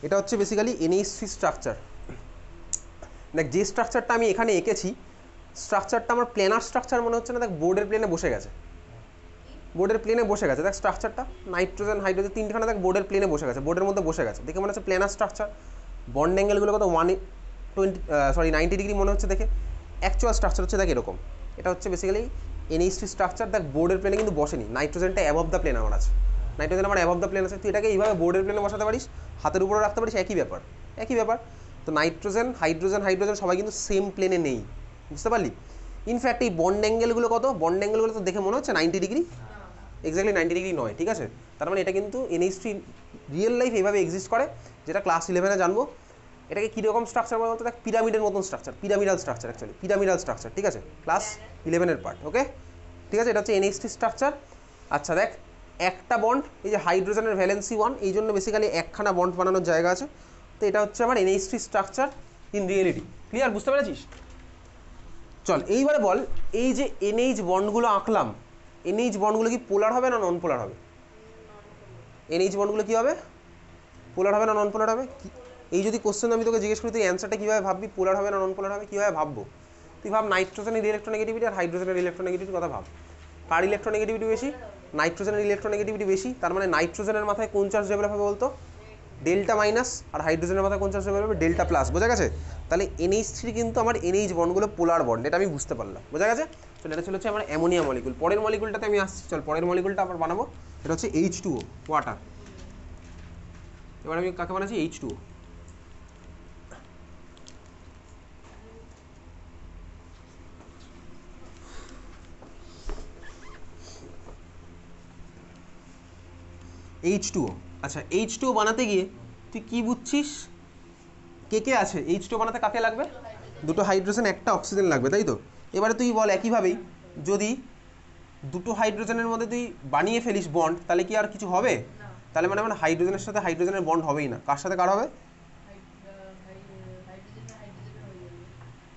এটা হচ্ছে basically NH3 structure. দেখ যে স্ট্রাকচারটা আমি এখানে এঁকেছি, স্ট্রাকচারটা আমার প্লেনার স্ট্রাকচার মনে হচ্ছে না? দেখ বোর্ডের প্লেনে বসে গেছে, বোর্ডের প্লেনে বসে গেছে। দেখ স্ট্রাকচারটা নাইট্রোজেন হাইড্রোজেন তিনখানা দেখ বোর্ডের প্লেনে বসে গেছে, বোর্ডের মধ্যে বসে গেছে, দেখে মনে হচ্ছে প্লেনার স্ট্রাকচার। বন্ড অ্যাঙ্গেলগুলো কত 90 ডিগ্রি মনে হচ্ছে দেখে। অ্যাকচুয়াল স্ট্রাকচার হচ্ছে দেখ এরকম। এটা হচ্ছে বেসিক্যালি NH3 স্ট্রাকচার। দেখ বোর্ডের প্লেনে কিন্তু বসেনি, নাইট্রোজেনটা অ্যাবভ দ্য প্লেন আমার আছে, নাইট্রোজেন আমার অ্যাবভ দ্য প্লেন আছে। তুই এটাকে এইভাবে বোর্ডের প্লেনে বসাতে পারিস, হাতের উপরে রাখতে পারিস, একই ব্যাপার, একই ব্যাপার। তো নাইট্রোজেন হাইড্রোজেন হাইড্রোজেন সবাই কিন্তু সেম প্লেনে নেই, বুঝতে পারলি? ইনফ্যাক্ট এই বন্ড অ্যাঙ্গেলগুলো কত, বন্ড অ্যাঙ্গেলগুলো তো দেখে মনে হচ্ছে 90 ডিগ্রি, এক্স্যাক্টলি 90 ডিগ্রি নয়, ঠিক আছে? তার মানে এটা কিন্তু NH3 রিয়েল লাইফ এইভাবে এক্সিস্ট করে, যেটা ক্লাস 11-এ জানবো। এটাকে কীরকম স্ট্রাকচার বলতে? দেখ পিরামিডের মতন structure, pyramidal structure, actually pyramidal structure, ঠিক আছে? ক্লাস 11-এর পার্ট, ওকে ঠিক আছে? এটা হচ্ছে NH3 স্ট্রাকচার। আচ্ছা দেখ একটা বন্ড, এই যে হাইড্রোজেনের ভ্যালেন্সি 1, এই জন্য বেসিক্যালি একখানা বন্ড বানানোর জায়গা আছে। তো এটা হচ্ছে আমার NH3 structure in reality. Clear, বুঝতে পেরেছিস? চল এইবারে বল, এই যে NH বন্ডগুলো আঁকলাম, NH বন্ডগুলো কি পোলার হবে না নন পোলার হবে? NH বন্ডগুলো কী হবে? পোলার হবে না নন পোলার হবে? এই যদি কোশ্চেন আমি তোকে জিজ্ঞেস করি, তুই অ্যান্সারটা কীভাবে ভাববি? পোলার হবে না নন পোলার হবে, কীভাবে ভাববো? তুই ভাব নাইট্রোজেনের ইলেকট্রোনেগেটিভিটি আর হাইড্রোজেনের ইলেকট্রোনেগেটিভিটির কথা ভাব। কার ইলেকট্রোনেগেটিভিটি বেশি? নাইট্রোজেনের ইলেকট্রোনেগেটিভিটি বেশি। তার মানে নাইট্রোজেনের মাথায় কোন চার্জ ডেভেলপ হবে বলতো? Delta minus. আর হাইড্রোজেনের মাথায় কোন চার্জ ডেভেলপ হবে? Delta plus. বোঝা গেছে? তাহলে NH3 কিন্তু আমার NH বন্ডগুলো পোলার বন্ড, এটা আমি বুঝতে পারলাম। বোঝা গেছে? চল এটা চলে হচ্ছে আমার অ্যামোনিয়া মলিকুল। পরের মলিকুলটাতে আমি আসছি, চল পরের মলিকুলটা আবার বানাবো। এটা হচ্ছে H2O, ওয়াটার। এবার আমি কাকে বানাচ্ছি? H2O। H2O। আচ্ছা H2O বানাতে গিয়ে তুই কি বুঝছিস? কে কে আছে H2O বানাতে? কাকে লাগবে? দুটো হাইড্রোজেন একটা অক্সিজেন লাগবে, তাই তো? এবারে তুই বল একইভাবেই যদি দুটো হাইড্রোজেনের মধ্যে তুই বানিয়ে ফেলিস বন্ড, তাহলে কি আর কিছু হবে? তাহলে মানে আমার হাইড্রোজেনের সাথে হাইড্রোজেনের বন্ড হবেই না। কার সাথে কার হবে?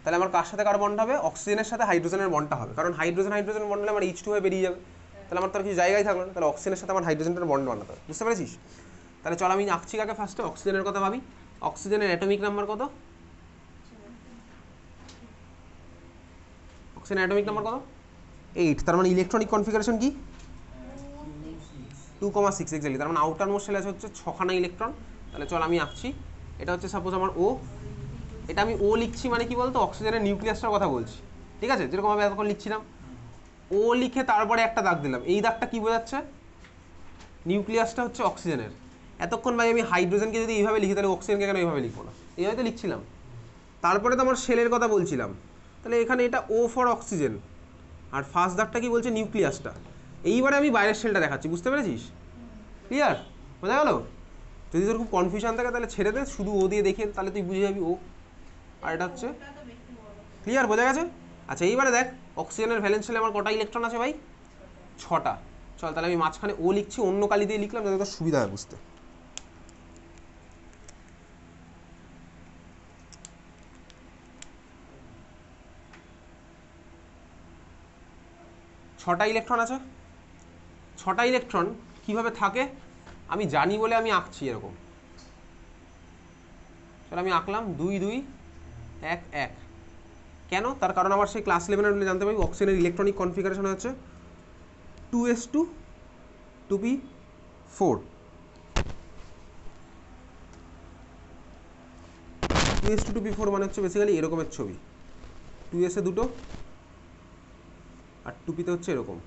তাহলে আমার কার সাথে কার বন্ড হবে? অক্সিজেনের সাথে হাইড্রোজেনের বন্ডটা হবে, কারণ হাইড্রোজেন হাইড্রোজেন বন্ড হলে আমার H2 হয়ে বেরিয়ে যাবে। তাহলে আমার তার কিছু জায়গায় থাকলো না, তাহলে অক্সিজেনের সাথে আমার হাইড্রোজেনের বন্ড বানাতে হবে। বুঝতে পেরেছিস? তাহলে চল আমি আঁকছি কাকে ফার্স্টে? অক্সিজেনের কথা ভাবি। অক্সিজেনের অ্যাটমিক নাম্বার কত? অক্সিজেনের অ্যাটমিক নাম্বার কত? 8। তার মানে ইলেকট্রনিক কনফিগারেশন কি? 2,6 এক্স্যাক্টলি। তার মানে আউটার মোস্ট শেল আছে হচ্ছে 6খানা ইলেকট্রন। তাহলে চল আমি আঁকছি। এটা হচ্ছে সাপোজ আমার O। এটা আমি O লিখছি মানে কি বলতো? অক্সিজেনের নিউক্লিয়াসটার কথা বলছি, ঠিক আছে? যেরকম আমি এতক্ষণ লিখছিলাম, O লিখে তারপরে একটা দাগ দিলাম। এই দাগটা কি বোঝাচ্ছে? নিউক্লিয়াসটা হচ্ছে অক্সিজেনের। এতক্ষণ ভাই আমি হাইড্রোজেনকে যদি এইভাবে লিখি, তাহলে অক্সিজেনকে কেন এইভাবে লিখবো না? এইভাবে তো লিখছিলাম। তারপরে তো আমার শেলের কথা বলছিলাম, তাহলে এখানে এটা O ফর অক্সিজেন, আর ফার্স্ট দাগটা কি বলছে? নিউক্লিয়াসটা। এইবারে আমি বাইরের শেলটা দেখাচ্ছি, বুঝতে পেরেছিস? ক্লিয়ার, বোঝা গেল? যদি তোর খুব কনফিউশন থাকে তাহলে ছেড়ে দে, শুধু O দিয়ে দেখে, তাহলে তুই বুঝে যাবি O। আর এটা হচ্ছে ক্লিয়ার, বোঝা গেছে? আচ্ছা এইবারে দেখ অক্সিজেনের ভ্যালেন্স শেলে আমার কটা ইলেকট্রন আছে ভাই? 6টা। চল তাহলে আমি মাঝখানে O লিখছি, অন্য কালি দিয়ে লিখলাম যাতে তোর সুবিধা হয় বুঝতে। ছটা ইলেকট্রন আছে। 6টা ইলেকট্রন কীভাবে থাকে আমি জানি বলে আমি আঁকছি এরকম। চল আমি আঁকলাম 2 2 1 1। কেন? তার কারণ আমার সেই ক্লাস 11 জানতে পারি অক্সিজেনের ইলেকট্রনিক কনফিগারেশন হচ্ছে 2s2 2p4। 2s2 2p4 মানে হচ্ছে বেসিক্যালি এরকমের ছবি, 2s-এ দুটো আর 2p-তে হচ্ছে এরকম।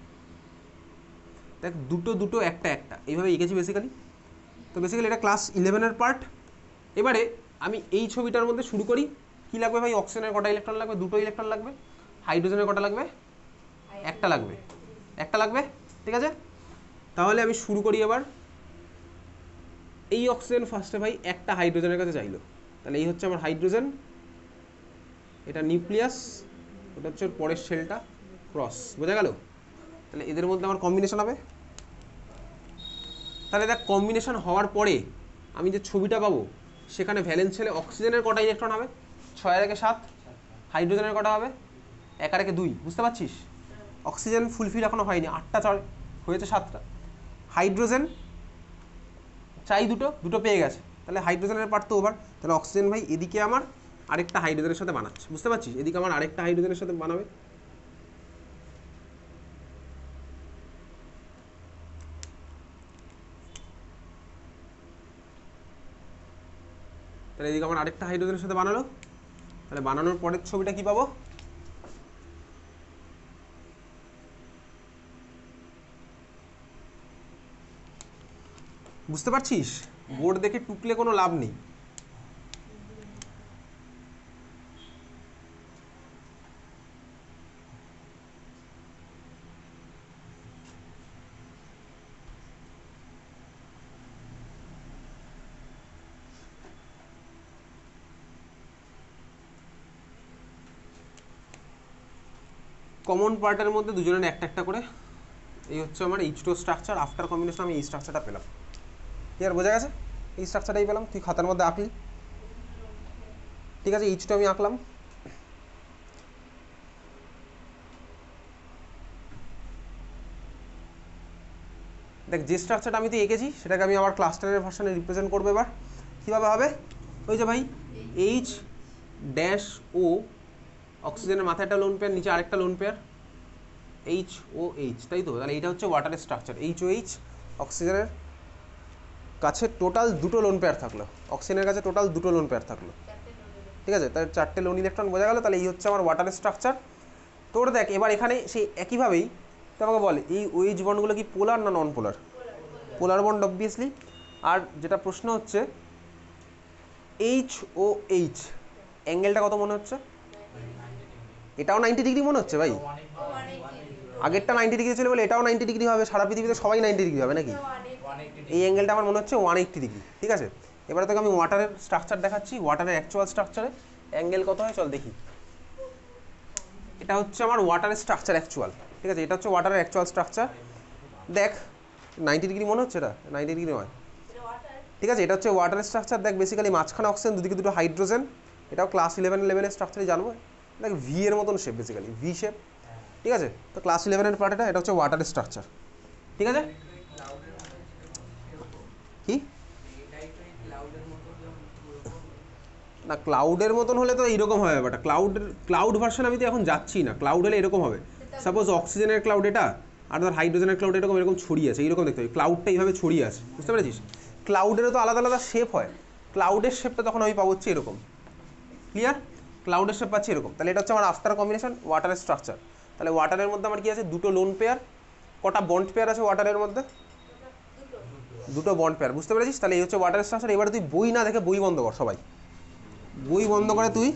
দেখ দুটো দুটো একটা একটা এইভাবে এঁকেছি বেসিক্যালি। তো বেসিক্যালি এটা ক্লাস 11-এর পার্ট। এবারে আমি এই ছবিটার মধ্যে শুরু করি। কি লাগবে ভাই? অক্সিজেনের কটা ইলেকট্রন লাগবে? দুটো ইলেকট্রন লাগবে। হাইড্রোজেনের কটা লাগবে? একটা লাগবে, একটা লাগবে, ঠিক আছে? তাহলে আমি শুরু করি এবার। এই অক্সিজেন ফার্স্টে ভাই একটা হাইড্রোজেনের কাছে চাইলো, তাহলে এই হচ্ছে আমার হাইড্রোজেন, এটা নিউক্লিয়াস, ওটা হচ্ছে ওর পরের শেলটা ক্রস। বোঝা গেল? তাহলে এদের মধ্যে আমার কম্বিনেশন হবে। তাহলে দেখ কম্বিনেশন হওয়ার পরে আমি যে ছবিটা পাবো সেখানে ভ্যালেন্স শেলে অক্সিজেনের কটা ইলেকট্রন হবে? 6 আর 1 7। হাইড্রোজেনের কটা হবে? 1 আর 1 2। বুঝতে পারছিস? অক্সিজেন ফুলফিল এখনো হয়নি, 8টা হয়েছে 7টা। হাইড্রোজেন চাই দুটো, দুটো পেয়ে গেছে, তাহলে হাইড্রোজেনের পার্ট তো ওভার, তাহলে অক্সিজেন ভাই এদিকে আমার আরেকটা হাইড্রোজেনের সাথে বানাচ্ছে, বুঝতে পারছিস? এদিকে আমার আরেকটা হাইড্রোজেনের সাথে বানাবে। তাহলে এদিকে আমার আরেকটা হাইড্রোজেনের সাথে বানালো, তাহলে বানানোর পরের ছবিটা কি পাবো? বুঝতে পারছিস? বোর্ড দেখে টুকলে কোনো লাভ নেই। কমন পার্টের মধ্যে দুজনের একটা একটা করে, এই হচ্ছে আমার H2 স্ট্রাকচার। আফটার কম্বিনেশন আমি এই স্ট্রাকচারটা পেলাম। ক্লিয়ার, বোঝা গেছে? এই স্ট্রাকচারটাই পেলাম, তুই খাতার মধ্যে আঁকলি, ঠিক আছে? H2 আমি আঁকলাম। দেখ, যে স্ট্রাকচারটা আমি তো এঁকেছি সেটাকে আমি আবার ক্লাস্টারের ভার্সনে রিপ্রেজেন্ট করবো। এবার কীভাবে হবে? ওই যে ভাই H-O, অক্সিজেনের মাথায় একটা লোন পেয়ার, নিচে আরেকটা লোন পেয়ার, HOH, তাই তো? তাহলে এইটা হচ্ছে ওয়াটারের স্ট্রাকচার। HOH, অক্সিজেনের কাছে টোটাল দুটো লোন পেয়ার থাকলো, অক্সিজেনের কাছে টোটাল দুটো লোন পেয়ার থাকলো, ঠিক আছে? তাহলে 4টে লোন ইলেকট্রন, বোঝা গেল? তাহলে এই হচ্ছে আমার ওয়াটারের স্ট্রাকচার। তোর দেখ এবার এখানে সেই একইভাবেই তো আমাকে বলে এই OH বন্ডগুলো কি পোলার না নন পোলার? পোলার বন্ড অবভিয়াসলি। আর যেটা প্রশ্ন হচ্ছে HOH অ্যাঙ্গেলটা কত মনে হচ্ছে? এটাও 90 ডিগ্রি মনে হচ্ছে ভাই। আগেরটা 90 ডিগ্রি ছিল বলে এটাও 90 ডিগ্রি হবে, সারা পৃথিবীতে সবাই 90 ডিগ্রি হবে নাকি? এই অ্যাঙ্গেলটা আমার মনে হচ্ছে 180 ডিগ্রি, ঠিক আছে? এবারে তোকে আমি ওয়াটারের স্ট্রাকচার দেখাচ্ছি, ওয়াটারের অ্যাকচুয়াল স্ট্রাকচারে অ্যাঙ্গেল কত হয় চল দেখি। এটা হচ্ছে আমার ওয়াটারের স্ট্রাকচার অ্যাকচুয়াল, ঠিক আছে? এটা হচ্ছে ওয়াটারের অ্যাকচুয়াল স্ট্রাকচার। দেখ 90 ডিগ্রি মনে হচ্ছে, এটা 90 ডিগ্রি নয়, ঠিক আছে? এটা হচ্ছে ওয়াটারের স্ট্রাকচার। দেখ বেসিক্যালি মাঝখানে অক্সিজেন, দুদিকে দুটো হাইড্রোজেন, এটাও ক্লাস 11 লেভেলের স্ট্রাকচারই জানবো। দেখ ভি এর মতন শেপ, বেসিক্যালি ভি শেপ, ঠিক আছে? তো ক্লাস 11-এর পার্ট এটা হচ্ছে ওয়াটারের স্ট্রাকচার, ঠিক আছে? কি না, ক্লাউডের মতন হলে তো এইরকম হবে ব্যাপারটা। ক্লাউড ভার্সন আমি তো এখন যাচ্ছি না। ক্লাউড হলে এরকম হবে, সাপোজ অক্সিজেনের ক্লাউড এটা, আর ধর হাইড্রোজেনের ক্লাউড এরকম এরকম ছড়িয়ে আছে, এইরকম দেখতে হবে। ক্লাউডটা এইভাবে ছড়িয়ে আছে, বুঝতে পেরেছিস? ক্লাউডেরও তো আলাদা আলাদা শেপ হয়, ক্লাউডের শেপটা তখন আমি পাবো হচ্ছে এরকম। ক্লিয়ার? ক্লাউডের শেপ পাচ্ছি এরকম। তাহলে এটা হচ্ছে আমার আফটার কম্বিনেশন ওয়াটারের স্ট্রাকচার। তাহলে ওয়াটারের মধ্যে আমার কি আছে? দুটো লোন পেয়ার। কটা বন্ড পেয়ার আছে ওয়াটারের মধ্যে? দুটো বন্ড পেয়ার, বুঝতে পেরেছিস? তাহলে এই হচ্ছে ওয়াটারের স্ট্রাকচার। এবারে তুই বই না দেখে বই বন্ধ কর, সবাই বই বন্ধ করে তুই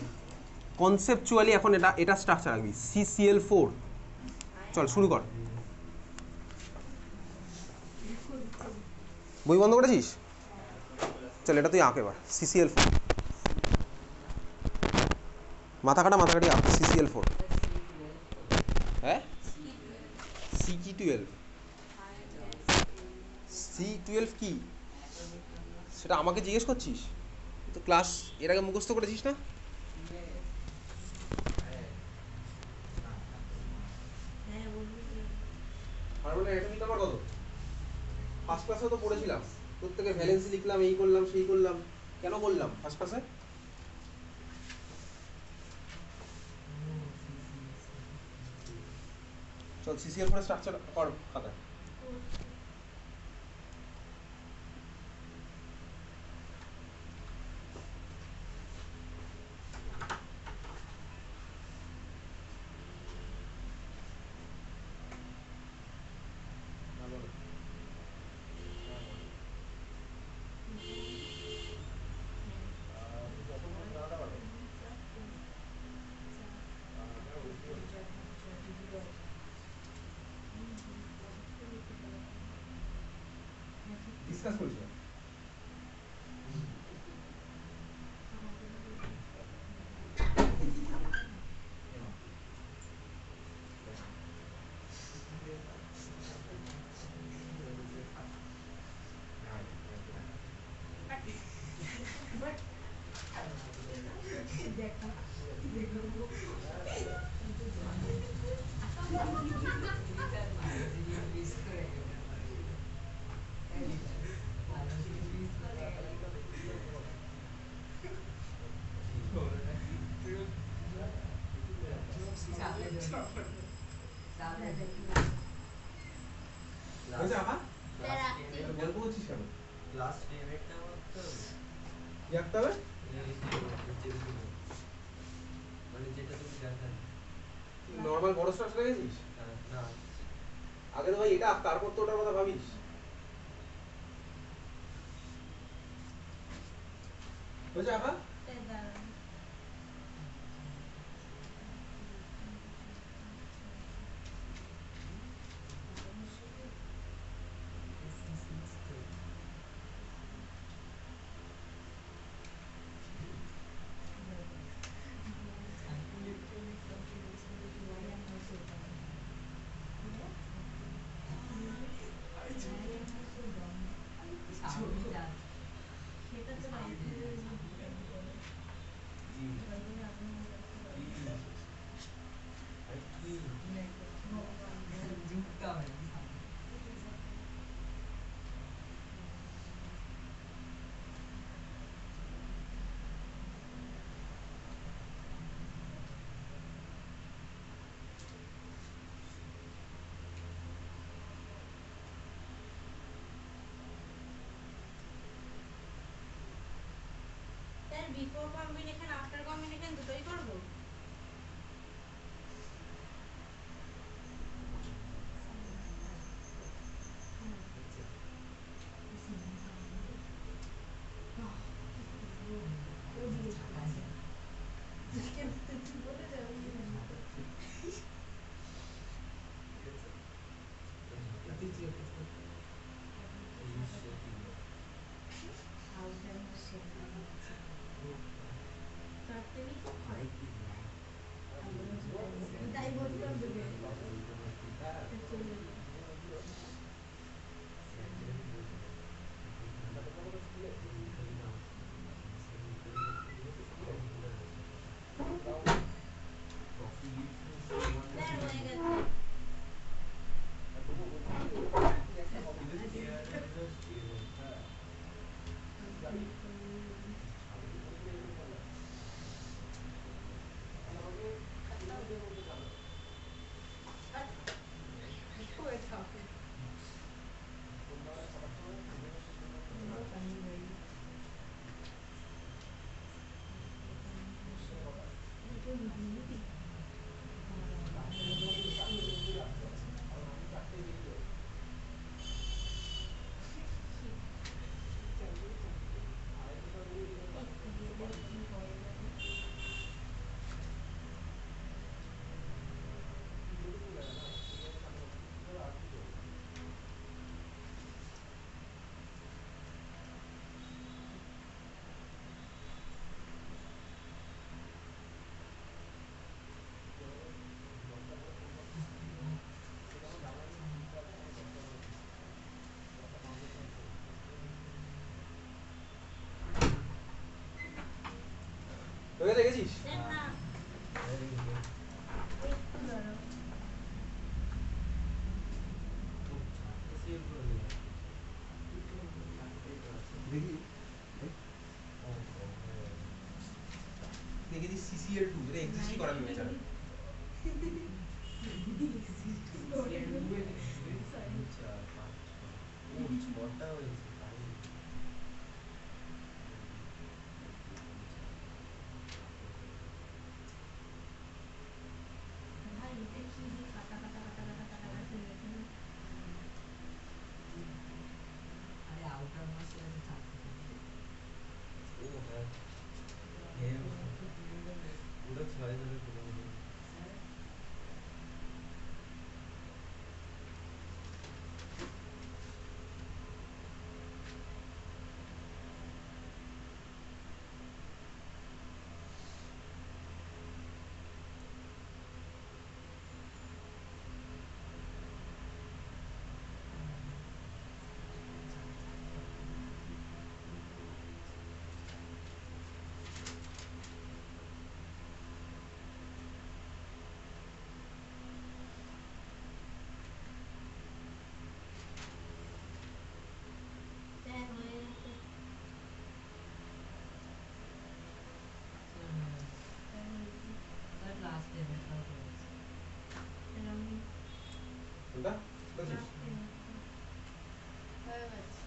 কনসেপচুয়ালি এখন এটা স্ট্রাকচার রাখবি, CCl4। চল শুরু কর। বই বন্ধ করেছিস? চল এটা তুই আঁক এবার, CCl4। মাথা কাটি আঁক CCl4। হ্যাঁ, C12। C12 কি সেটা আমাকে জিজ্ঞেস করছিস? তো ক্লাস এর আগে মুখস্থ করেছিস না? ফার্স্ট ক্লাসে তো পড়েছিলাম, প্রত্যেকে ভ্যালেন্সি লিখলাম, এই করলাম সেই করলাম। কেন বললাম ফার্স্ট ক্লাসে? চল CCl4 স্ট্রাকচার কর খাতায়। ডিসকাস করেছিলাম। কি আঁকতে হবে? মানে যেটা তুমি দেখালে নর্মাল বড় স্ট্রাকচার দেখেছিস? না আগে তো ভাই এটা আঁক, তারপর তো ওটার কথা ভাবিস। হয়েছে আঁকা? বিফোর কম্বিনেশন আফটার কম্বিনেশন দুটোই করব। তাই বলতাম তোকে হয়ে গেছে। হয়ে গেছিস? না একটু দাঁড়াও। দেখি দেখেছি CCL2 এটা এক্সিস্টই করে না এছাড়া। ভাই এটা কি দিয়ে কাটা কাটা কাটা কাটা কাটা কাটা হয়ে গেছে না? আরে আউটার মাসে আমি থাকতে ও হ্যাঁ হ্যাঁ ওটা 6 ধরে পুরো হ্যাঁ হয়ে গেছে। তার লাস্ট এমএসটাও করেছে আমি কোনটা? বুঝছিস? হয়ে গেছে।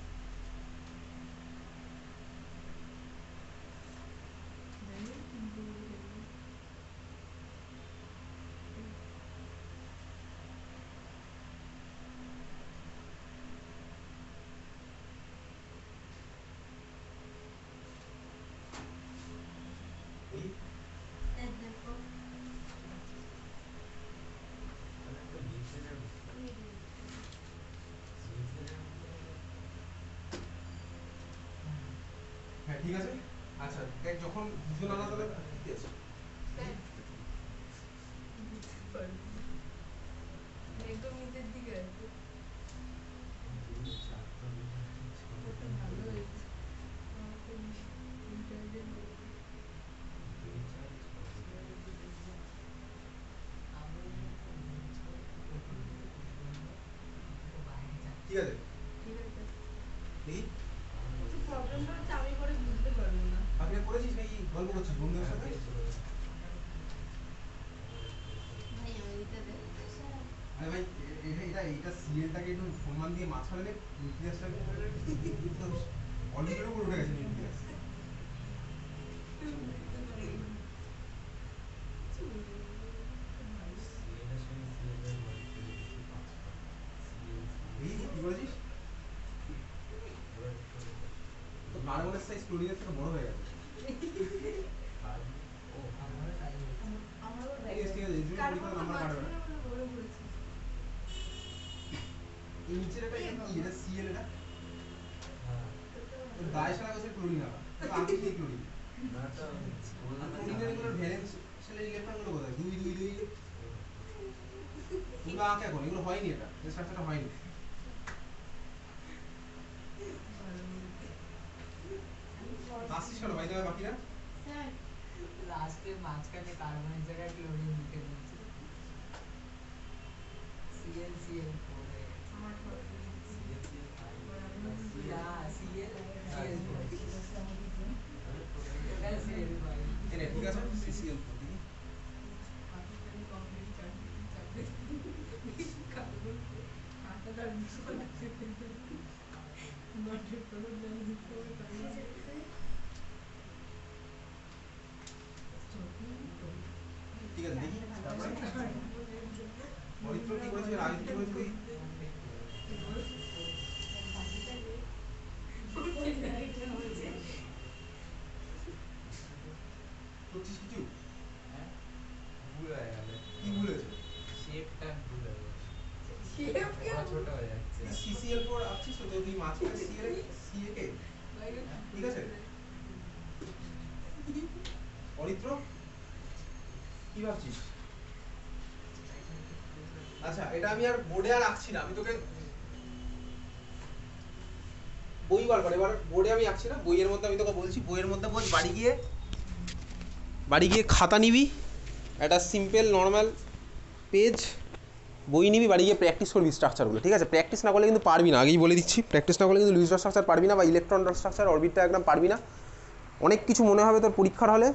হ্যাঁ ঠিক আছে। আচ্ছা দেখ যখন দুজন আলাদা আলাদা ঠিক আছে একদম নিচের দিকে আছে। দুই চারটা ওটা ভালো হয়েছে। আমাকে intelligent বলে। দুই চার ঠিক আছে ঠিক আছে। দেখি কিন্তু প্রবলেমটা হচ্ছে আমি করে বুঝতে পারবো না। আপনি করেছিস নাকি গল্প করছিস বন্ধুদের সাথে? ভাই আমি এটা দে। আরে ভাই এটা সিএলটাকে একটু সম্মান দিয়ে মাঝখানে নে, নিউক্লিয়াসটাকে অলিগের উপর উঠে গেছে নিউক্লিয়াস। এই কি করেছিস? তো কার্বনের সাইজ ক্লোরিনের থেকে বড় হয়ে গেছে। আমারও ঠিক আছে, ঠিক আছে, এই জন্য পরীক্ষার নাম্বার কাটবে না। বড় করেছি। এই নিচের এটা কি? এটা সিএল এটা? তো গায়ে সারা গেছে ক্লোরিন আবার। তো আমি কি ক্লোরিন? ক্লোরিনের এগুলোর ভ্যালেন্স সেলের ইলেকট্রনগুলো কোথায়? 2 2 2 এগুলো আঁকে এখন, এগুলো হয়নি, এটা এই স্ট্রাকচারটা হয়নি। আসছিস কেন ভাই, তবে বাকিরা স্যার লাস্টে মাঝখানে কার্বনের জায়গায় ক্লোরিন দিতে দিয়েছে সিএল সিএল পরে আমার প্রবলেম না সিএল সিএল এটা সিএল ভাই এনে ঠিক আছে সিসিএল দেখি। পাকিস্তানি কংক্রিট চাকরি কাগজ কাঁটা দাঁড় নটের কোনো জানি দিতে হবে ঠিক আছে দেখি। তারপরে পরিত্র কি করেছে, আগে কি করেছে দেখি। করছিস কিছু? ভুল হয়ে গেল, কি ভুল হয়েছে? শেপটা ভুল হয়ে গেছে, শেপ কে বড় ছোট হয়ে যাচ্ছে। সিসিএল4 আছিস তো, তুই মাঝখানে সিএল সিএ কে ঠিক আছে। পরিত্র কি ভাবছিস? আচ্ছা এটা আমি আর বোর্ডে আর আঁকছি না, আমি তোকে বই বার কর। এবার বোর্ডে আমি আঁকছি না, বইয়ের মধ্যে আমি তোকে বলছি, বইয়ের মধ্যে বল, বাড়ি গিয়ে খাতা নিবি, একটা সিম্পল নর্মাল পেজ বই নিবি, বাড়ি গিয়ে প্র্যাকটিস করবি স্ট্রাকচারগুলো, ঠিক আছে? প্র্যাকটিস না করলে কিন্তু পারবি না, আগেই বলে দিচ্ছি। প্র্যাকটিস না করলে কিন্তু লুইস ডট স্ট্রাকচার পারবি না, বা ইলেকট্রন ডট স্ট্রাকচার, অরবিটটা একদম পারবি না। অনেক কিছু মনে হবে তোর পরীক্ষার হলে।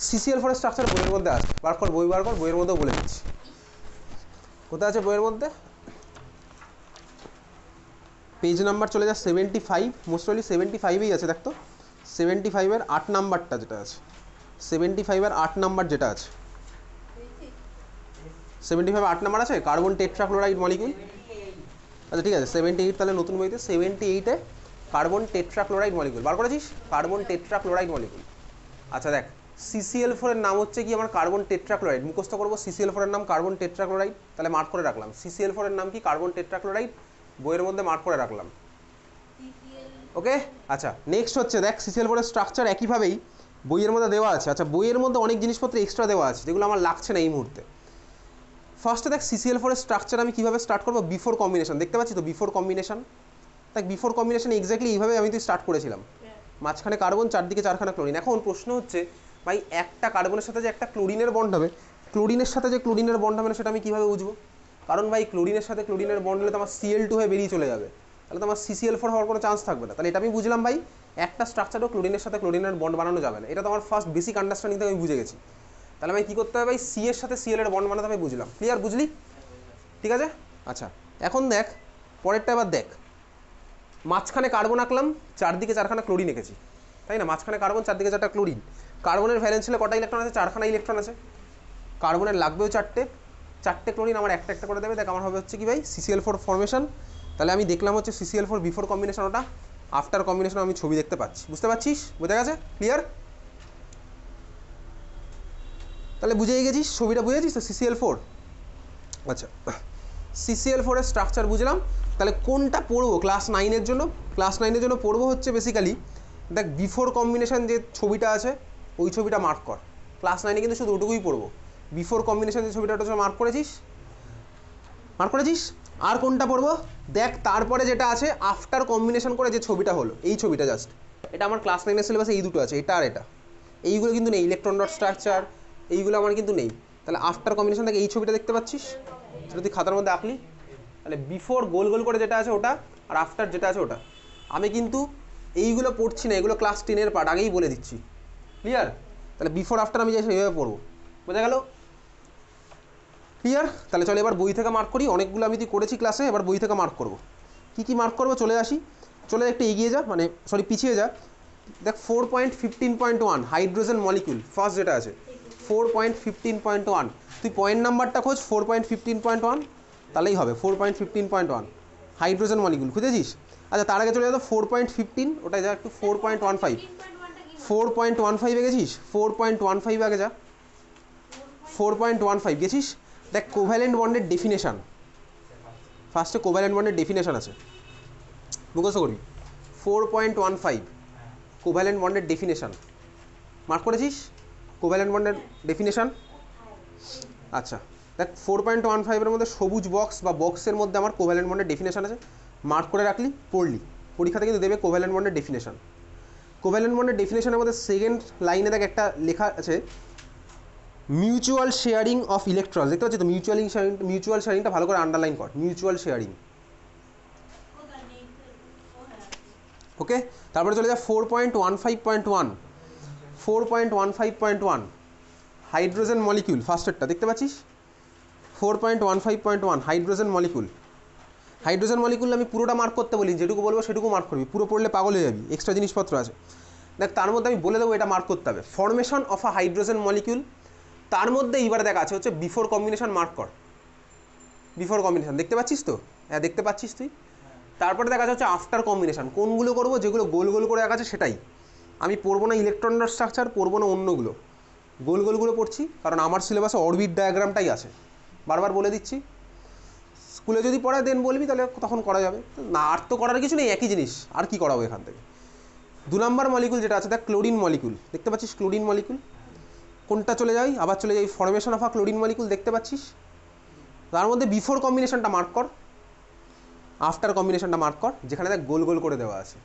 সিসিএল4 এর স্ট্রাকচার বইয়ের মধ্যে আছে, বার কর, বই বার কর, বইয়ের মধ্যেও বলে দিচ্ছি। কোথায় আছে বইয়ের মধ্যে? পেজ নাম্বার চলে যা 75, মোস্ট প্রবলি 75-এই আছে, দেখ তো 75-এর 8 নাম্বারটা যেটা আছে, 75-এর 8 নাম্বার যেটা আছে, 75 8 নাম্বার আছে, কার্বন টেট্রাক্লোরাইড মলিকিউল। আচ্ছা ঠিক আছে, 78 তাহলে নতুন বইতে 78-এ কার্বন টেট্রাক্লোরাইড মলিকিউল বার করেছিস, কার্বন টেট্রাক্লোরাইড মলিকিউল। আচ্ছা দেখ, সিসিএল4 এর নাম হচ্ছে কি আমার? Carbon tetrachloride. মুখস্থ করবো সিসিএল4 এর নাম কার্বন টেট্রাক্লোরাইড, তাহলে মার্ক করে রাখলাম। সিসিএল4 এর নাম কি? কার্বন টেট্রাক্লোরাইড, বইয়ের মধ্যে মার্ক করে রাখলাম। ওকে আচ্ছা, নেক্সট হচ্ছে দেখ, সিসিএল4 এর স্ট্রাকচার একইভাবেই বইয়ের মধ্যে দেওয়া আছে। আচ্ছা বইয়ের মধ্যে অনেক জিনিসপত্র এক্সট্রা দেওয়া আছে যেগুলো আমার লাগছে না এই মুহূর্তে। ফার্স্টে দেখ, সিসিএল4 এর স্ট্রাকচার আমি কীভাবে স্টার্ট করবো? বিফোর কম্বিনেশন, দেখতে পাচ্ছি তো বিফোর কম্বিনেশন। দেখ বিফোর কম্বিনেশন এক্স্যাক্টলি এইভাবে আমি তো স্টার্ট করেছিলাম, মাঝখানে কার্বন, চারদিকে চারখানা ক্লোরিন। এখন প্রশ্ন হচ্ছে ভাই, একটা কার্বনের সাথে যে একটা ক্লোরিনের বন্ড হবে, ক্লোরিনের সাথে যে ক্লোরিনের বন্ড হবে না সেটা আমি কীভাবে বুঝবো? কারণ ভাই ক্লোরিনের সাথে ক্লোরিনের বন্ড হলে তো আমার Cl2 হয়ে বেরিয়ে চলে যাবে, তাহলে তো আমার CCl4 হওয়ার কোনো চান্স থাকবে না। তাহলে এটা আমি বুঝলাম ভাই, একটা স্ট্রাকচারও ক্লোরিনের সাথে ক্লোরিনের বন্ড বানানো যাবে না। এটা তো আমার ফার্স্ট বেসিক আন্ডারস্ট্যান্ডিং থেকে আমি বুঝে গেছি। তাহলে আমি কী করতে হবে ভাই? সি এর সাথে Cl এর বন্ড বানাতে হবে, বুঝলাম। ক্লিয়ার? বুঝলি? ঠিক আছে। আচ্ছা এখন দেখ পরেরটা, এবার দেখ, মাঝখানে কার্বন আঁকলাম, চারদিকে চারখানা ক্লোরিন এঁকেছি, তাই না? মাঝখানে কার্বন, চারদিকে চারটা ক্লোরিন। কার্বনের ভ্যালেন্স ছেলে কটা ইলেকট্রন আছে? চারখানা ইলেকট্রন আছে। কার্বনের লাগবেও চারটে ক্লোরিন, আমার একটা একটা করে দেবে। দেখ আমার হবে হচ্ছে কি ভাই? CCl4 formation. তাহলে আমি দেখলাম হচ্ছে CCl4 বিফোর কম্বিনেশন, ওটা আফটার কম্বিনেশন আমি ছবি দেখতে পাচ্ছি। বুঝতে পারছিস? বোঝা গেছে? ক্লিয়ার? তাহলে বুঝেই গেছিস, ছবিটা বুঝেছিস তো CCl4? আচ্ছা CCl4 এর স্ট্রাকচার বুঝলাম। তাহলে কোনটা পড়বো ক্লাস 9-এর জন্য? ক্লাস 9-এর জন্য পড়বো হচ্ছে বেসিক্যালি দেখ বিফোর কম্বিনেশন যে ছবিটা আছে ওই ছবিটা মার্ক কর। ক্লাস 9-এ কিন্তু শুধু ওটুকুই পড়বো। বিফোর কম্বিনেশন যে ছবিটা ওটা মার্ক করেছিস? মার্ক করেছিস? আর কোনটা পড়বো দেখ, তারপরে যেটা আছে আফটার কম্বিনেশন করে যে ছবিটা হলো এই ছবিটা জাস্ট, এটা আমার ক্লাস 9-এর সিলেবাসে এই দুটো আছে, এটা আর এটা। এইগুলো কিন্তু নেই, ইলেকট্রন ডট স্ট্রাকচার এইগুলো আমার কিন্তু নেই। তাহলে আফটার কম্বিনেশন থেকে এই ছবিটা দেখতে পাচ্ছিস, সেটা তুই খাতার মধ্যে আঁকলি। তাহলে বিফোর গোল গোল করে যেটা আছে ওটা, আর আফটার যেটা আছে ওটা। আমি কিন্তু এইগুলো পড়ছি না, এগুলো ক্লাস 10-এর পার্ট, আগেই বলে দিচ্ছি। ক্লিয়ার? তাহলে বিফোর আফটার আমি যাই সেইভাবে পড়বো, বোঝা গেল? ক্লিয়ার? তাহলে চলো এবার বই থেকে মার্ক করি। অনেকগুলো আমি তুই করেছি ক্লাসে, এবার বই থেকে মার্ক করবো। কী কী মার্ক করবো চলে আসি, চলে একটু এগিয়ে যা, মানে সরি পিছিয়ে যা। দেখ 4.15.1 হাইড্রোজেন মলিকিউল ফার্স্ট যেটা আছে 4.15.1, তুই পয়েন্ট নাম্বারটা খোঁজ 4.15.1, তাহলেই হবে 4.15.1 হাইড্রোজেন মলিকিউল খুঁজেছিস। আচ্ছা তার আগে চলে যাবো 4.15, ওটা যা একটু 4.15, 4.15 গেছিস, 4.15 আগে যা, 4.15 গেছিস। দেখ কোভ্যালেন্ট বন্ডের ডেফিনেশান, ফার্স্টে কোভ্যালেন্ট বন্ডের ডেফিনেশান আছে, মুখস্থ করবি। 4.15 কোভ্যালেন্ট বন্ডের ডেফিনেশান মার্ক করেছিস? কোভ্যালেন্ট বন্ডের ডেফিনেশান। আচ্ছা দেখ 4.15-এর মধ্যে সবুজ বক্স বা বক্সের মধ্যে আমার কোভ্যালেন্ট বন্ডের ডেফিনেশান আছে, মার্ক করে রাখলি, পড়লি। পরীক্ষাতে কিন্তু দেবে কোভ্যালেন্ট বন্ডের ডেফিনেশান। কোভ্যালেন্ট বন্ডের ডেফিনেশানের মধ্যে সেকেন্ড লাইনে দেখ একটা লেখা আছে মিউচুয়াল শেয়ারিং অফ ইলেকট্রনস, দেখতে পাচ্ছি তো? মিউচুয়াল শেয়ারিংটা ভালো করে আন্ডারলাইন কর, মিউচুয়াল শেয়ারিং। ওকে, তারপরে চলে যা 4.15.1, 4.15.1 হাইড্রোজেন মলিকিউল ফার্স্টেরটা দেখতে পাচ্ছিস? 4.15.1 হাইড্রোজেন মলিকিউল। হাইড্রোজেন মলিকিউল আমি পুরোটা মার্ক করতে বলি, যেটুকু বলবো সেটুকু মার্ক করবি, পুরো পড়লে পাগল হয়ে যাবি, এক্সট্রা জিনিসপত্র আছে। দেখ তার মধ্যে আমি বলে দেবো এটা মার্ক করতে হবে, formation of a hydrogen molecule. তার মধ্যে এইবার দেখা আছে হচ্ছে বিফোর কম্বিনেশন মার্ক কর, বিফোর কম্বিনেশন দেখতে পাচ্ছিস তো? হ্যাঁ দেখতে পাচ্ছিস তুই। তারপরে দেখা যাচ্ছে আফটার কম্বিনেশন, কোনগুলো করবো? যেগুলো গোল গোল করে দেখা আছে সেটাই আমি পড়বো না, ইলেকট্রন ডট স্ট্রাকচার পড়বো না, অন্যগুলো গোল গোলগুলো পড়ছি, কারণ আমার সিলেবাসে অরবিট ডায়াগ্রামটাই আছে, বারবার বলে দিচ্ছি। স্কুলে যদি পড়ায় দেন বলবি, তাহলে তখন করা যাবে না, আর তো করার কিছু নেই, একই জিনিস, আর কি করাবো এখান থেকে। 2 নম্বর মলিকুল যেটা আছে দেখ ক্লোরিন মলিকুল, দেখতে পাচ্ছিস? ক্লোরিন মলিকুল কোনটা চলে যাই, আবার চলে যাই formation of a chlorine molecule, দেখতে পাচ্ছিস? তার মধ্যে বিফোর কম্বিনেশনটা মার্ক কর, আফটার কম্বিনেশনটা মার্ক কর, যেখানে দেখ গোল গোল করে দেওয়া আছে।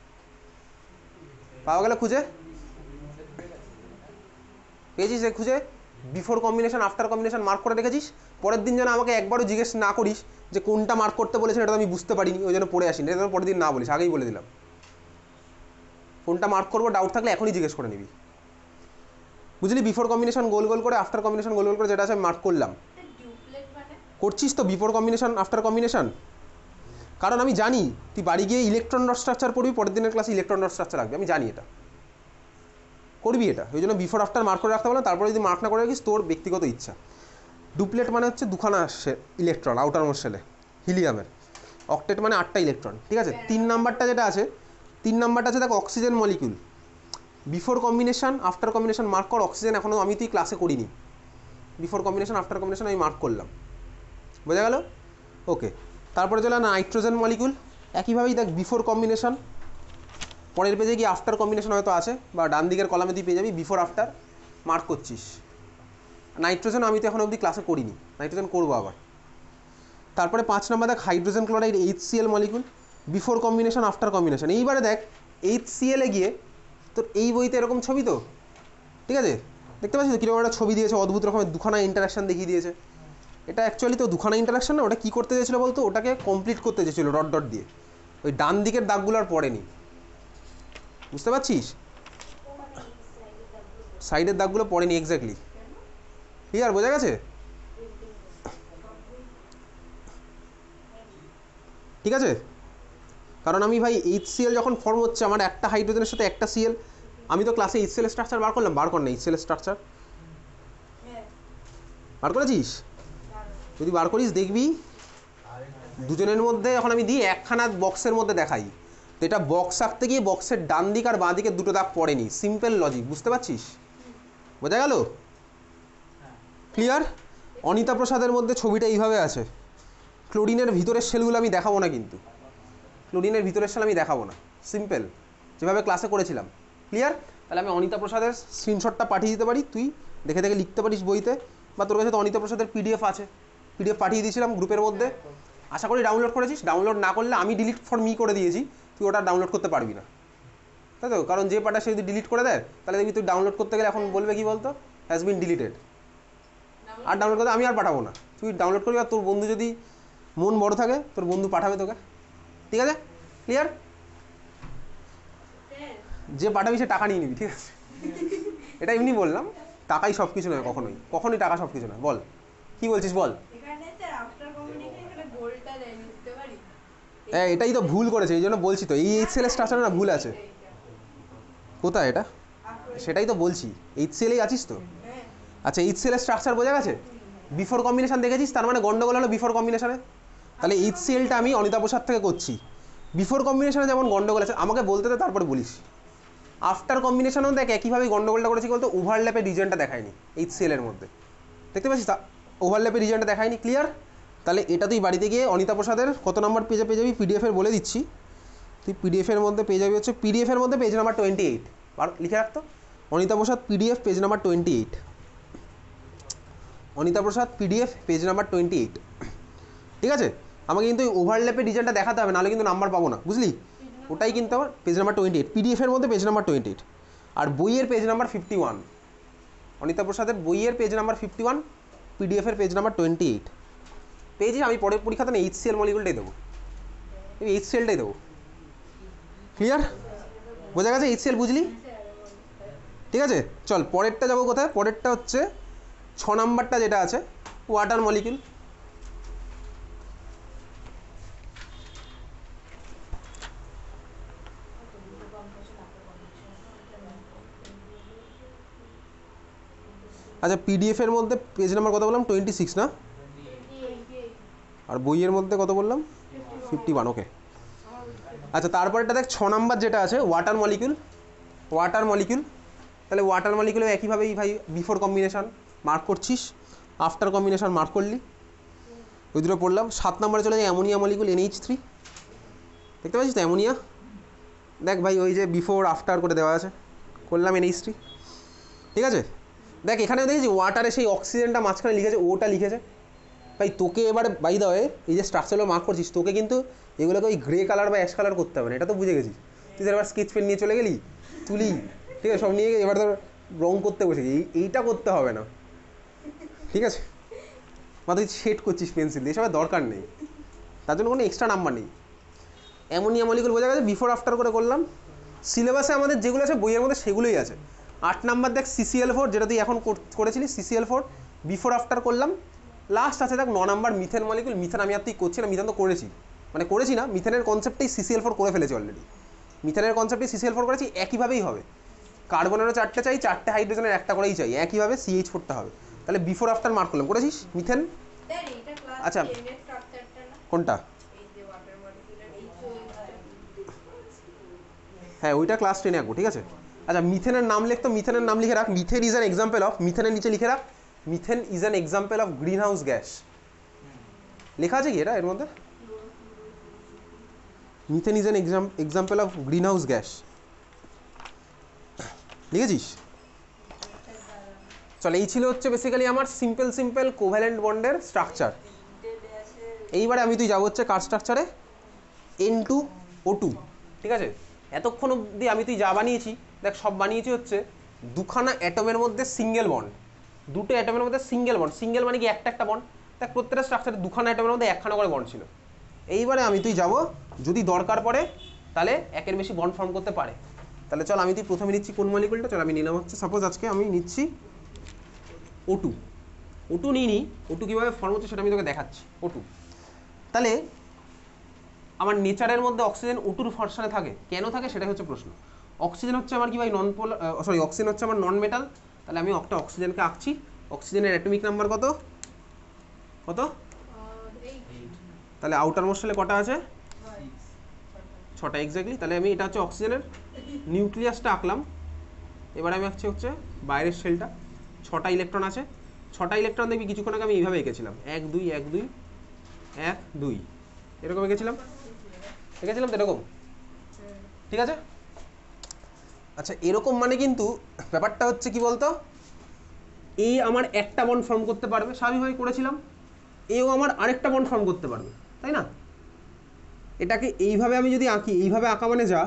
পাওয়া গেল খুঁজে? পেয়েছিস খুঁজে? Before combination after combination mark করে রেখেছিস। পরের দিন যেন আমাকে একবারও জিজ্ঞেস না করিস যে কোনটা মার্ক করতে বলেছেন, এটা তো আমি বুঝতে পারিনি, ওই জন্য পড়ে আসিনি, এটা পরের দিন না বলিস, আগেই বলে দিলাম। কোনটা মার্ক করবো ডাউট থাকলে এখনই জিজ্ঞেস করে নিবি, বুঝলি? বিফোর কম্বিনেশন গোল গোল করে, আফটার কম্বিনেশন গোল গোল করে, যেটা আছে আমি মার্ক করলাম। করছিস তো বিফোর কম্বিনেশন আফটার কম্বিনেশন? কারণ আমি জানি তুই বাড়ি গিয়ে ইলেকট্রন ডট স্ট্রাকচার পড়বি, পরের দিনের ক্লাসে ইলেকট্রন ডট স্ট্রাকচার রাখবি, আমি জানি এটা করবি, এটা ওই জন্য বিফোর আফটার মার্ক করে রাখতে পারলাম। তারপরে যদি মার্ক না করে রাখিস তোর ব্যক্তিগত ইচ্ছা। ডুপ্লেট মানে হচ্ছে দুখানা ইলেকট্রন আউটার মোস্ট শেলে হিলিয়ামের, অক্টেট মানে 8টা ইলেকট্রন, ঠিক আছে? 3 নাম্বারটা যেটা আছে, 3 নাম্বারটা আছে দেখ oxygen molecule. Before combination after combination mark কর, অক্সিজেন এখনও আমি তুই ক্লাসে করিনি, বিফোর কম্বিনেশন আফটার কম্বিনেশন আমি মার্ক করলাম, বোঝা গেল? ওকে, তারপরে চলে নাইট্রোজেন মলিকিউল, একইভাবেই দেখ বিফোর কম্বিনেশন, পরের পেজে গিয়ে আফটার কম্বিনেশন হয়তো আছে, বা ডান দিকের কলামে তুই পেয়ে যাবি, বিফোর আফটার মার্ক করছিস। নাইট্রোজেন আমি তো এখন অবধি ক্লাসে করিনি, নাইট্রোজেন করবো আবার। তারপরে 5 নম্বর দেখ hydrogen chloride HCl molecule, before combination after combination. এইবারে দেখ HCl-এ গিয়ে তোর এই বইতে এরকম ছবি তো, ঠিক আছে? দেখতে পাচ্ছিস তো কীরকম একটা ছবি দিয়েছে, অদ্ভুত রকমের দুখানা ইন্টারাকশান দেখিয়ে দিয়েছে। এটা অ্যাকচুয়ালি তো দুখানা ইন্টারাকশান না, ওটা কী করতে চেয়েছিলো বলতো? ওটাকে কমপ্লিট করতে চেয়েছিলো ডট ডট দিয়ে, ওই ডান দিকের দাগগুলো আর পড়েনি, বুঝতে পারছিস? সাইডের দাগগুলো পড়েনি এক্স্যাক্টলি, ক্লিয়ার? বোঝা গেছে? ঠিক আছে, কারণ আমি ভাই HCl যখন ফর্ম হচ্ছে আমার একটা হাইড্রোজেনের সাথে একটা Cl, আমি তো ক্লাসে HCl স্ট্রাকচার বার করলাম, বার কর না HCl স্ট্রাকচার, বার করেছিস? যদি বার করিস দেখবি দুজনের মধ্যে এখন আমি দিই একখানা বক্সের মধ্যে দেখাই, তো এটা বক্স আঁকতে গিয়ে বক্সের ডান দিক আর বাঁ দিকে দুটো দাগ পড়েনি, সিম্পল লজিক, বুঝতে পারছিস? বোঝা গেল? ক্লিয়ার? অনিতা প্রসাদের মধ্যে ছবিটা এইভাবে আছে, ক্লোরিনের ভিতরের সেলগুলো আমি দেখাবো না কিন্তু, ক্লোরিনের ভিতরের সাল আমি দেখাবো না, সিম্পল যেভাবে ক্লাসে করেছিলাম। ক্লিয়ার? তাহলে আমি অনিতা প্রসাদের স্ক্রিনশটটা পাঠিয়ে দিতে পারি, তুই দেখে দেখে লিখতে পারিস বইতে, বা তোর কাছে তো অনিতা প্রসাদের পিডিএফ আছে, পিডিএফ পাঠিয়ে দিয়েছিলাম গ্রুপের মধ্যে, আশা করি ডাউনলোড করেছিস। ডাউনলোড না করলে আমি ডিলিট ফর মি করে দিয়েছি, তুই ওটা ডাউনলোড করতে পারবি না, তাই তো? কারণ যে পার্টটা সে যদি ডিলিট করে দেয় তাহলে দেখবি তুই ডাউনলোড করতে গেলে এখন বলবে কি বলতো, হ্যাজ বিন ডিলিটেড, আর ডাউনলোড করতে আমি আর পাঠাবো না, তুই ডাউনলোড করবি। আর তোর বন্ধু যদি মন বড় থাকে তোর বন্ধু পাঠাবে তোকে, ঠিক আছে? ক্লিয়ার? যে পাঠাবি সে টাকা নিয়ে নিবি, ঠিক আছে? এটা এমনি বললাম, টাকাই সব কিছু নয়, কখনোই কখনোই টাকা সব কিছু নয়। বল কি বলছিস বল। এখানে স্যার আফটার কমিউনিকেশন এখানে গোলটা দেয়, বুঝতে পারি? হ্যাঁ এটাই তো ভুল করেছে, এই জন্য বলছি তো, এই এইচসিএল স্ট্রাকচারে না ভুল আছে। কোথায় এটা? সেটাই তো বলছি, এইচসিএলেই আছিস তো। হ্যাঁ, আচ্ছা এইচসিএল স্ট্রাকচার বোঝা গেছে? বিফোর কম্বিনেশন দেখেছিস, তার মানে গন্ডগোল হলো বিফোর কম্বিনেশনে। তাহলে এইচসিএলটা আমি অনিতা প্রসাদ থেকে করছি। বিফোর কম্বিনেশনে যেমন গন্ডগোল আছে, আমাকে বলতে দে তারপরে বলিস। আফটার কম্বিনেশনেও দেখ একইভাবে গন্ডগোলটা করেছি, বলতো ওভারল্যাপের রিজনটা দেখায়নি এইচসিএলের মধ্যে, দেখতে পাচ্ছিস? ওভারল্যাপের রিজনটা দেখায়নি। ক্লিয়ার? তাহলে এটা তুই বাড়িতে গিয়ে অনিতা প্রসাদের কত নম্বর পেজে পেয়ে যাবি, পিডিএফের বলে দিচ্ছি, তুই পিডিএফের মধ্যে পেয়ে যাবি হচ্ছে, পিডিএফের মধ্যে পেজ নাম্বার 28, আর লিখে রাখতো অনিতা প্রসাদ পিডিএফ পেজ নাম্বার 28, অনিতা প্রসাদ পিডিএফ পেজ নাম্বার 28, ঠিক আছে? আমাকে কিন্তু ওভারল্যাপের রিজনটা দেখাতে হবে, নাহলে কিন্তু নাম্বার পাবো না, বুঝলি? ওটাই কিন্তু আমার পেজ নাম্বার 28, পিডিএফের মধ্যে পেজ নাম্বার 28, আর বইয়ের পেজ নাম্বার 51, অনিতা প্রসাদের বইয়ের পেজ নাম্বার 51, পিডিএফের পেজ নাম্বার 28 পেয়েছি। আমি পরের পরীক্ষাতে না এইচসিএল মলিকুলটাই দেবো, এইচসিএলটাই দেবো। ক্লিয়ার? বোঝা গেছে? এইচসিএল বুঝলি? ঠিক আছে, চল পরেরটা যাবো কোথায়। পরেরটা হচ্ছে 6 নাম্বারটা যেটা আছে, ওয়াটার মলিকুল। আচ্ছা পিডিএফের মধ্যে পেজ নাম্বার কত বললাম, 26 না? আর বইয়ের মধ্যে কত বললাম, 51। ওকে, আচ্ছা তারপরেটা দেখ 6 নাম্বার যেটা আছে, ওয়াটার মলিকুল। ওয়াটার মলিকুল, তাহলে ওয়াটার মলিকুলে একইভাবেই ভাই বিফোর কম্বিনেশন মার্ক করছিস, আফটার কম্বিনেশন মার্ক করলি, ওই দুটো পড়লাম। 7 নম্বরে চলে যায় অ্যামোনিয়া মলিকুল, NH3, দেখতে পাচ্ছিস তো অ্যামোনিয়া, দেখ ভাই ওই যে বিফোর আফটার করে দেওয়া আছে, করলাম NH3, ঠিক আছে? দেখ এখানেও দেখেছি ওয়াটারে সেই অক্সিজেনটা মাঝখানে লিখেছে, ওটা লিখেছে। ভাই তোকে এবার বাই দা ওয়ে এই যে স্ট্রাকচারগুলো মার্ক করছিস, তোকে কিন্তু এগুলোকে ওই গ্রে কালার বা অ্যাশ কালার করতে হবে না, এটা তো বুঝে গেছিস। তুই এবার স্কেচ পেন নিয়ে চলে গেলি, তুলি, ঠিক আছে, সব নিয়ে গিয়ে এবার ধর রং করতে বসে এইটা করতে হবে না, ঠিক আছে? বা তুই শেড করছিস পেন্সিল দিয়ে, এসবের দরকার নেই, তার জন্য কোনো এক্সট্রা নাম্বার নেই। অ্যামোনিয়া মলিকুল বোঝা গেছে, বিফোর আফটার করে করলাম। সিলেবাসে আমাদের যেগুলো আছে বইয়ের মধ্যে সেগুলোই আছে। 8 নাম্বার দেখ CCl4, যেটা তুই এখন করেছিলি CCl4, বিফোর আফটার করলাম। লাস্ট আছে দেখ 9 নাম্বার মিথেন মলিকুল। মিথেন আমি আর তুই করছি না, মিথেন তো করেছি, মানে করেছি না, মিথেনের কনসেপ্টেই CCl4 করে ফেলেছি অলরেডি। মিথেনের কনসেপ্টেই CCl4 করেছি, একইভাবেই হবে। কার্বনেরও 4টে চাই, 4টে হাইড্রোজেনের একটা করেই চাই, একইভাবে CH4টা হবে। তাহলে বিফোর আফটার মার্ক করলাম, করেছিস মিথেন? স্যার এইটা ক্লাস আচ্ছা। 10 এর স্ট্রাকচারটা না? কোনটা? এই যে ওয়াটার মলিকুলের এই হ্যাঁ ওইটা ক্লাস 10-এ আঁকবো, ঠিক আছে? আচ্ছা মিথেনের নাম লিখ তো, মিথেনের নাম লিখে রাখ। Methane is an example of, মিথেনের নিচে লিখে রাখ, methane is an example of green house gas. লেখা আছে কি এটা এর মধ্যে? Methane is an example of green house gas, লিখেছিস? চল এই ছিল হচ্ছে বেসিক্যালি আমার সিম্পল কোভ্যালেন্ট বন্ডের স্ট্রাকচার। এইবারে আমি তুই যাবো হচ্ছে কার স্ট্রাকচারে, N2O2, ঠিক আছে? এতক্ষণ অবধি আমি তুই যা বানিয়েছি দেখ, সব বানিয়েছি হচ্ছে দুখানা অ্যাটমের মধ্যে সিঙ্গেল বন্ড, দুটো অ্যাটমের মধ্যে সিঙ্গেল বন্ড। সিঙ্গেল মানে কি একটা একটা বন্ড, দেখ প্রত্যেকটা স্ট্রাকচারে দুখানা অ্যাটমের মধ্যে একখানা করে বন্ড ছিল। এইবারে আমি তুই যাব, যদি দরকার পড়ে তাহলে একের বেশি বন্ড ফর্ম করতে পারে। তাহলে চল আমি তুই প্রথমে নিচ্ছি কোন মলিকুলটা, চল আমি নিলাম হচ্ছে, সাপোজ আজকে আমি নিচ্ছি O2 নিই নি। O2 কীভাবে ফর্ম হচ্ছে সেটা আমি তোকে দেখাচ্ছি। O2 তাহলে আমার নেচারের মধ্যে অক্সিজেন O2 ভার্সনে থাকে, কেন থাকে সেটাই হচ্ছে প্রশ্ন। অক্সিজেন হচ্ছে আমার কি ভাই অক্সিজেন হচ্ছে আমার নন মেটাল। তাহলে আমি একটা অক্সিজেনকে আঁকছি, অক্সিজেনের অ্যাটমিক নাম্বার কত কত? তাহলে আউটার মোস্ট শেলে কটা আছে? 6টা এক্স্যাক্টলি। তাহলে আমি এটা হচ্ছে অক্সিজেনের নিউক্লিয়াসটা আঁকলাম। এবার আমি আঁকছি হচ্ছে বাইরের শেলটা, 6টা ইলেকট্রন আছে। 6টা ইলেকট্রন দেখবি কিছুক্ষণ আগে আমি এইভাবে এঁকেছিলাম, 1 2 1 2 1 2 এরকম এঁকেছিলাম। এঁকেছিলাম তো এরকম, ঠিক আছে? আচ্ছা এরকম মানে কিন্তু ব্যাপারটা হচ্ছে কি বলতো, এই আমার একটা বন্ড ফর্ম করতে পারবে, স্বাভাবিকভাবে করেছিলাম, এও আমার আরেকটা বন্ড ফর্ম করতে পারবে, তাই না? এটাকে এইভাবে আমি যদি আঁকি, এইভাবে আঁকা মানে যা,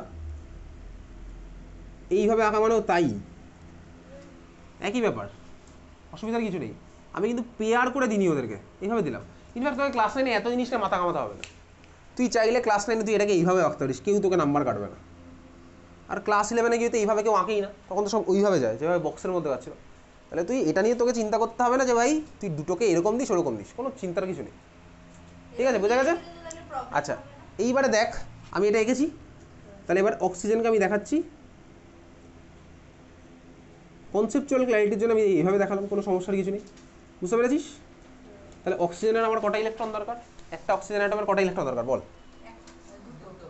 এইভাবে আঁকা মানেও তাই, একই ব্যাপার, অসুবিধার কিছু নেই। আমি কিন্তু পেয়ার করে দিইনি ওদেরকে, এইভাবে দিলাম। ইনফ্যাক্ট তোকে ক্লাস 9-এ এত জিনিসটা মাথা কামাতে হবে না, তুই চাইলে ক্লাস 9-এ তুই এটাকে এইভাবে আঁকতে পারিস, কেউ তোকে নাম্বার কাটবে না। আর ক্লাস 11-এ গিয়ে তো এইভাবে কেউ আঁকেই না, তখন তো সব ওইভাবে যায় যেভাবে বক্সের মধ্যে যাচ্ছিল। তাহলে তুই এটা নিয়ে তোকে চিন্তা করতে হবে না যে ভাই তুই দুটোকে এরকম দিস ওরকম দিস, কোনো চিন্তার কিছু নেই, ঠিক আছে? বোঝা গেছে? আচ্ছা এইবারে দেখ আমি এটা এঁকেছি, তাহলে এবার অক্সিজেনকে আমি দেখাচ্ছি, কনসেপচুয়াল ক্ল্যারিটির জন্য আমি এইভাবে দেখালাম, কোনো সমস্যার কিছু নেই, বুঝতে পেরেছিস? তাহলে অক্সিজেনের আমার কটা ইলেকট্রন দরকার? একটা অক্সিজেন অ্যাটমের কটা ইলেকট্রন দরকার বল? দুটো।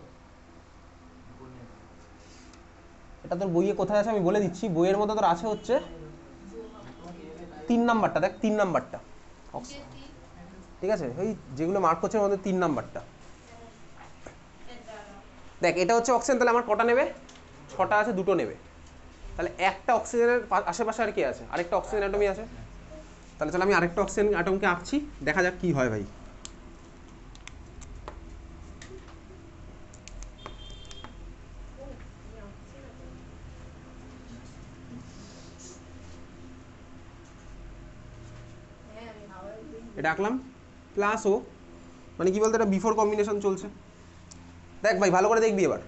এটা তোর বইয়ে কোথায় আছে আমি বলে দিচ্ছি, বইয়ের মধ্যে তোর আছে হচ্ছে 3 নাম্বারটা, দেখ 3 নাম্বারটা, ঠিক আছে? ওই যেগুলো মার্ক করছে ওর মধ্যে 3 নাম্বারটা দেখ, এটা হচ্ছে অক্সিজেন, তাহলে আমার কটা নেবে? 6টা আছে, দুটো নেবে। তাহলে একটা অক্সিজেনের আশেপাশে আর কি আছে? আরেকটা অক্সিজেন অ্যাটমই আছে। তাহলে চলো আমি আরেকটা অক্সিজেন অ্যাটমকে আঁকছি, দেখা যাক কি হয় ভাই। এটা আঁকলাম, প্লাস ও মানে কি বলতো, এটা বিফোর কম্বিনেশন চলছে। দেখ ভাই ভালো করে দেখবি এবার,